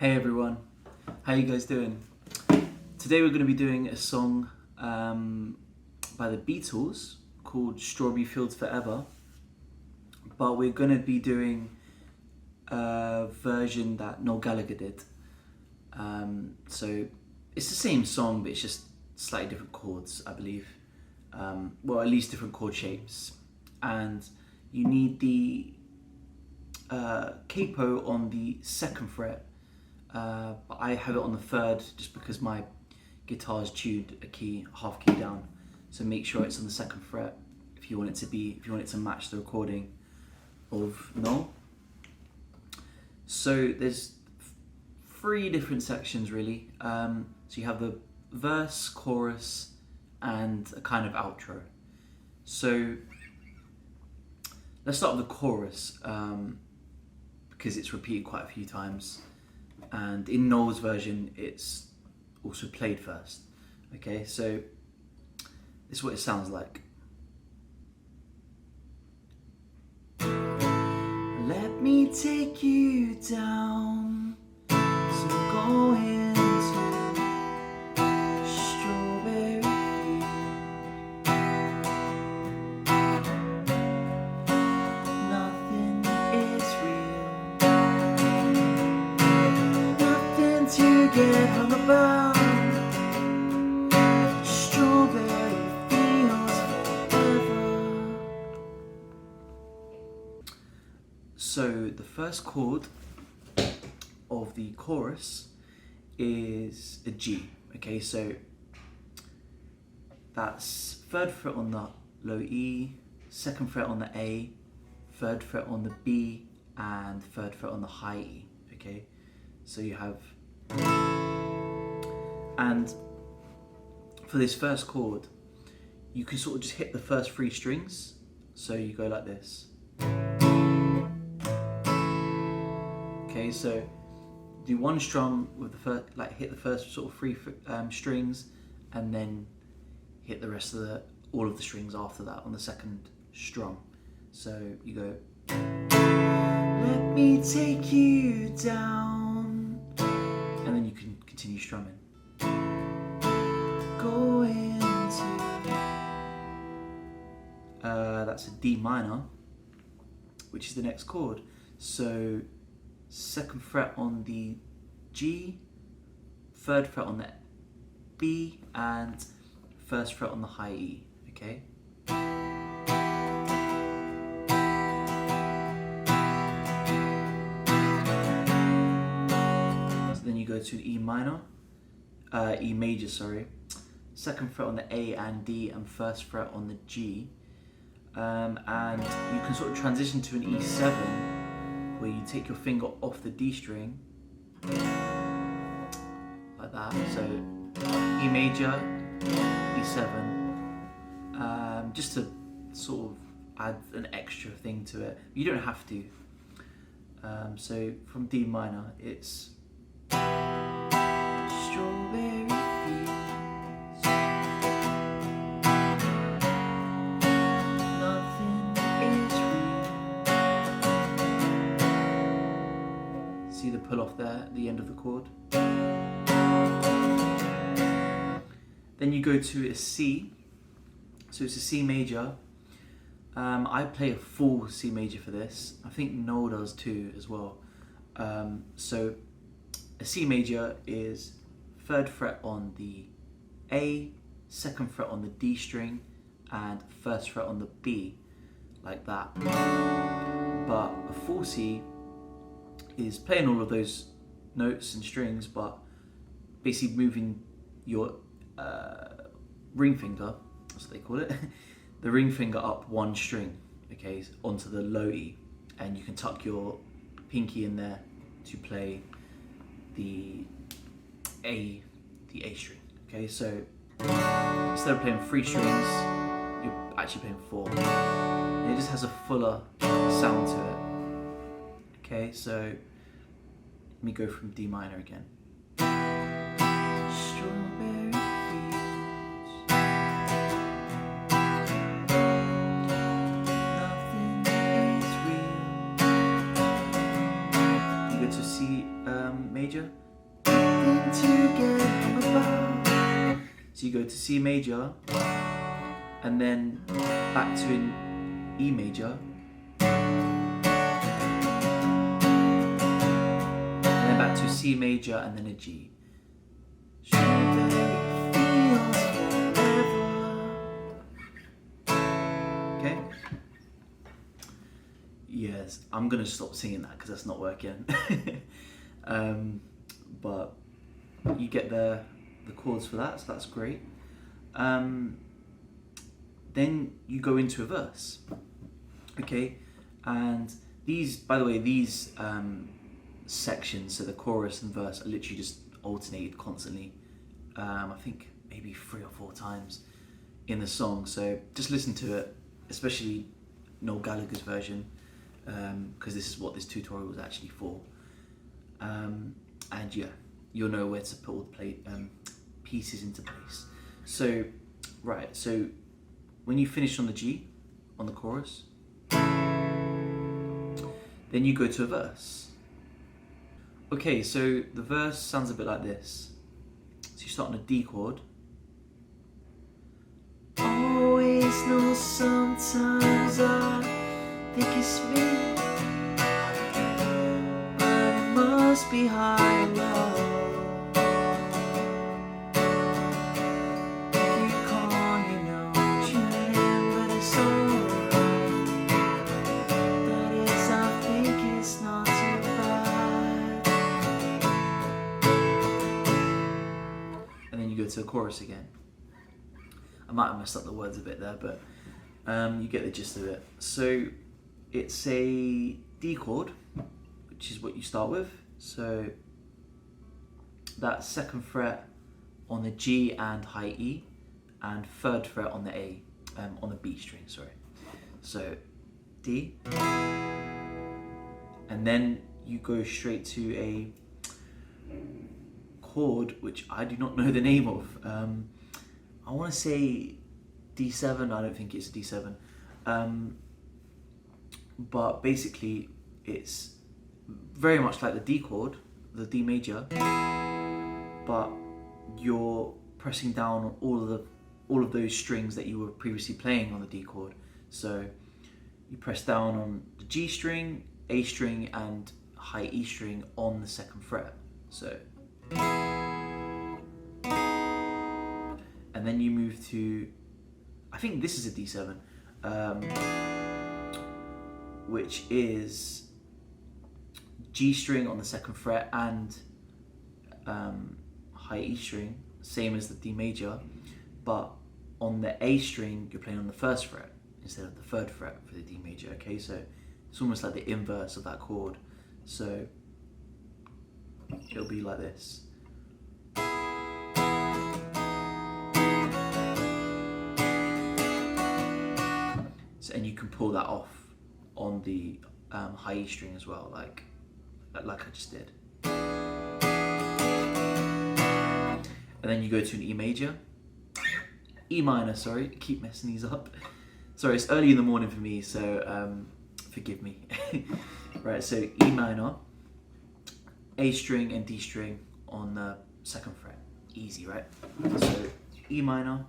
Hey everyone, how you guys doing? Today we're going to be doing a song by the Beatles called Strawberry Fields Forever, but we're going to be doing a version that Noel Gallagher did. So it's the same song, but it's just slightly different chords, I believe. Well, at least different chord shapes. And you need the capo on the 2nd fret. But I have it on the 3rd just because my guitar is tuned a key, half key down. So make sure it's on the 2nd fret if you want it to match the recording of Noel. So there's 3 different sections really. So you have the verse, chorus, and a kind of outro. So let's start with the chorus because it's repeated quite a few times. And in Noel's version, it's also played first. Okay, so this is what it sounds like. Let me take you down, so go into strawberry field. Nothing is real, nothing to get hung about. Strawberry fields forever. So the first chord of the chorus is a G. Okay, so that's 3rd fret on the low E, 2nd fret on the A, 3rd fret on the B, and 3rd fret on the high E. Okay, so you have, and for this first chord, you can sort of just hit the first 3 strings. So you go like this. Okay, so do one strum with the first, hit the first sort of 3 strings, and then hit the rest of all of the strings after that on the 2nd strum. So you go, let me take you down, and then you can continue strumming. Go into, that's a D minor, which is the next chord. So 2nd fret on the G, 3rd fret on the B, and 1st fret on the high E. Okay. So then you go to E minor, E major, sorry. 2nd fret on the A and D, and 1st fret on the G. And you can sort of transition to an E7, where you take your finger off the D string, like that. So E major, E7, just to sort of add an extra thing to it. You don't have to. So from D minor, it's strawberry fields, nothing is real. See the pull off there at the end of the chord. Then you go to a C, so it's a C major. I play a full C major for this. I think Noel does too as well. So a C major is 3rd fret on the A, 2nd fret on the D string, and 1st fret on the B, like that. But a full C is playing all of those notes and strings, but basically moving your ring finger, that's what they call it, the ring finger up 1 string, okay, onto the low E, and you can tuck your pinky in there to play the A string. Okay, so instead of playing 3 strings, you're actually playing 4, and it just has a fuller sound to it. Okay, so let me go from D minor again. Strawberry fields, nothing is real. You go to C major. Nothing to get hung about. So you go to C major, and then back to an E major, and then back to C major, and then a G. Okay? Yes, I'm gonna stop singing that because that's not working. But you get the chords for that, so that's great. Then you go into a verse, okay? And these, by the way, these sections, so the chorus and verse, are literally just alternated constantly. I think maybe 3 or 4 times in the song. So just listen to it, especially Noel Gallagher's version, because this is what this tutorial was actually for. And yeah, you'll know where to put all the pieces into place. So, right, so when you finish on the G, on the chorus, then you go to a verse. Okay, so the verse sounds a bit like this. So you start on a D chord. Always know sometimes I think it's me, but it must be high or low. To the chorus again. I might have messed up the words a bit there, but you get the gist of it. So it's a D chord, which is what you start with. So that 2nd fret on the G and high E, and 3rd fret on the A, on the B string, sorry. So D, and then you go straight to a chord which I do not know the name of. I want to say D7. I don't think it's a D7, but basically it's very much like the D chord, the D major, but you're pressing down on all of those strings that you were previously playing on the D chord. So you press down on the G string, A string, and high E string on the 2nd fret. So, and then you move to, I think this is a D7, which is G string on the 2nd fret and high E string, same as the D major, but on the A string you're playing on the 1st fret instead of the 3rd fret for the D major. Okay, so it's almost like the inverse of that chord. So it'll be like this. So, and you can pull that off on the high E string as well, like I just did. And then you go to an E major, E minor, sorry, I keep messing these up. Sorry, it's early in the morning for me, so forgive me. Right, so E minor, A string and D string on the 2nd fret. Easy, right? So E minor.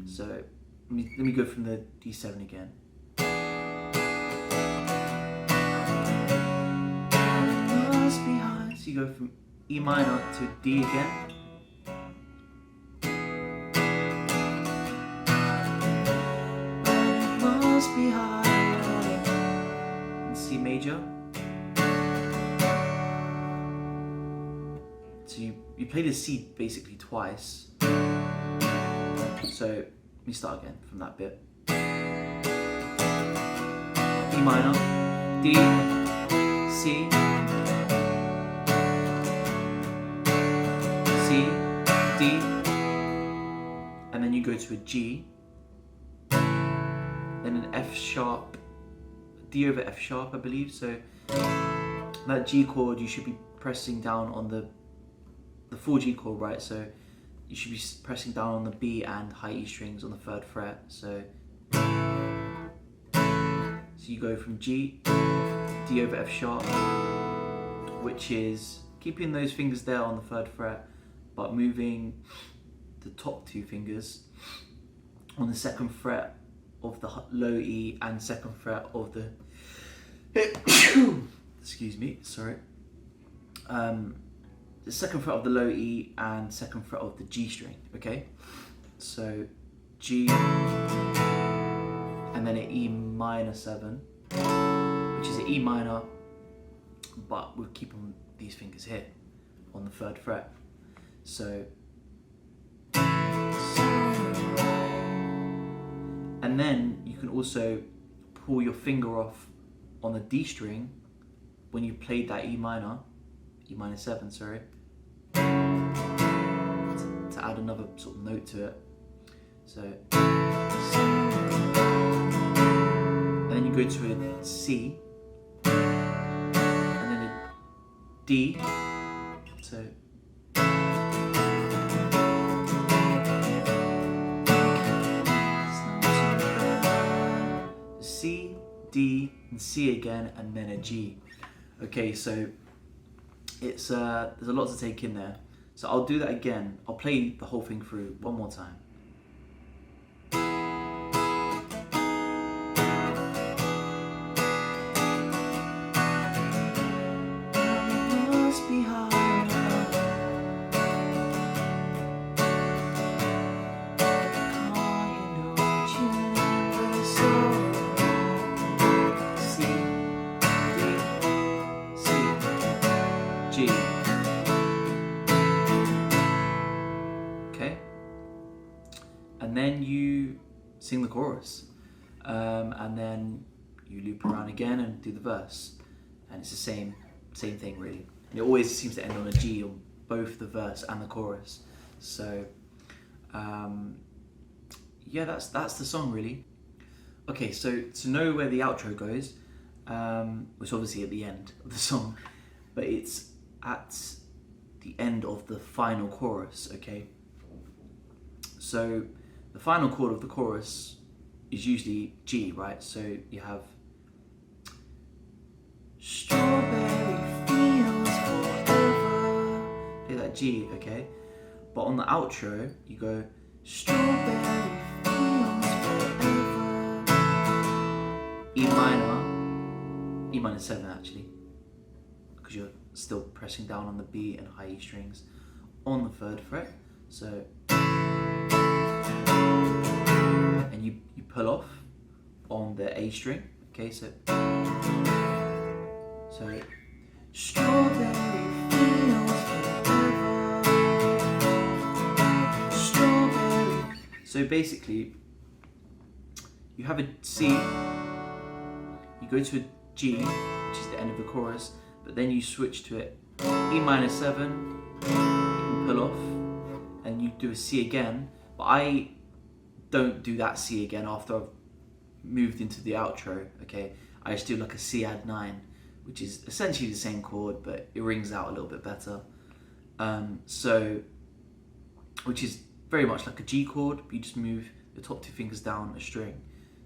So let me go from the D7 again. Must be high. So you go from E minor to D again. Must be high. And C major. So you play the C basically twice. So let me start again from that bit. E minor, D, C, C, D, and then you go to a G, then an F sharp, D over F sharp, I believe. So that G chord, you should be pressing down on the full G chord, right? So you should be pressing down on the B and high E strings on the 3rd fret. So you go from G, D over F sharp, which is keeping those fingers there on the 3rd fret, but moving the top 2 fingers on the 2nd fret of the low E and 2nd fret of the excuse me, sorry. The 2nd fret of the low E and 2nd fret of the G string, okay? So G, and then an E minor 7, which is an E minor, but we'll keep on these fingers here on the 3rd fret. So, and then you can also pull your finger off on the D string when you played that E minor 7, sorry, to add another sort of note to it. So, and then you go to a C, and then a D, so C, D, and C again, and then a G. Okay, so it's there's a lot to take in there. So I'll do that again. I'll play the whole thing through one more time. Okay, and then you sing the chorus, and then you loop around again and do the verse, and it's the same thing really. And it always seems to end on a G on both the verse and the chorus. So yeah, that's the song really. Okay, so to know where the outro goes, which obviously at the end of the song, but it's at the end of the final chorus, okay? So the final chord of the chorus is usually G, right? So you have strawberry fields forever. Play that G, okay? But on the outro, you go strawberry fields forever. E minor 7 actually, because you're still pressing down on the B and high E strings on the 3rd fret. So, and you pull off on the A string. Okay, so strawberry fields forever. Strawberry. So basically, you have a C, you go to a G, which is the end of the chorus, but then you switch to it E minor 7, you can pull off, and you do a C again, but I don't do that C again after I've moved into the outro, okay? I just do like a C add 9, which is essentially the same chord, but it rings out a little bit better. So, which is very much like a G chord, but you just move the top 2 fingers down a string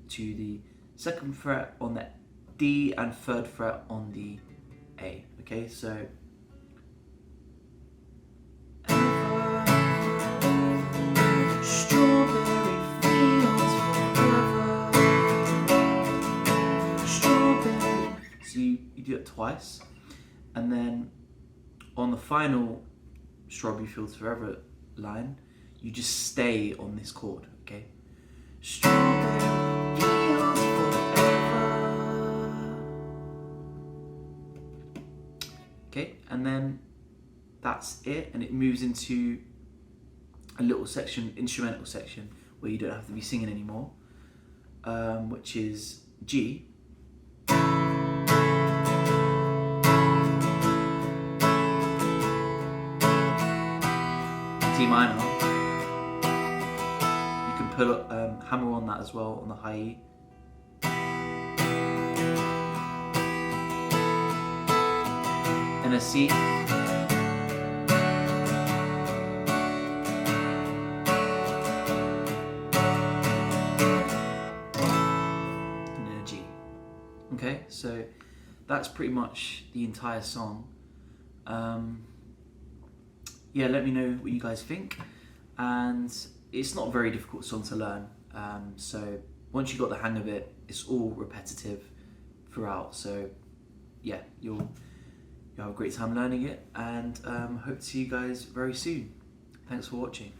to the 2nd fret on the D and 3rd fret on the A, okay? So strawberry fields forever. Strawberry. So you do it twice, and then on the final strawberry fields forever line, you just stay on this chord, okay? Strawberry fields forever. Okay, and then that's it, and it moves into a little section, instrumental section, where you don't have to be singing anymore, which is G, D minor. You can put hammer on that as well on the high E. And a C. Okay, so that's pretty much the entire song. Yeah, let me know what you guys think. And it's not a very difficult song to learn. So once you got the hang of it, it's all repetitive throughout. So yeah, you'll have a great time learning it, and hope to see you guys very soon. Thanks for watching.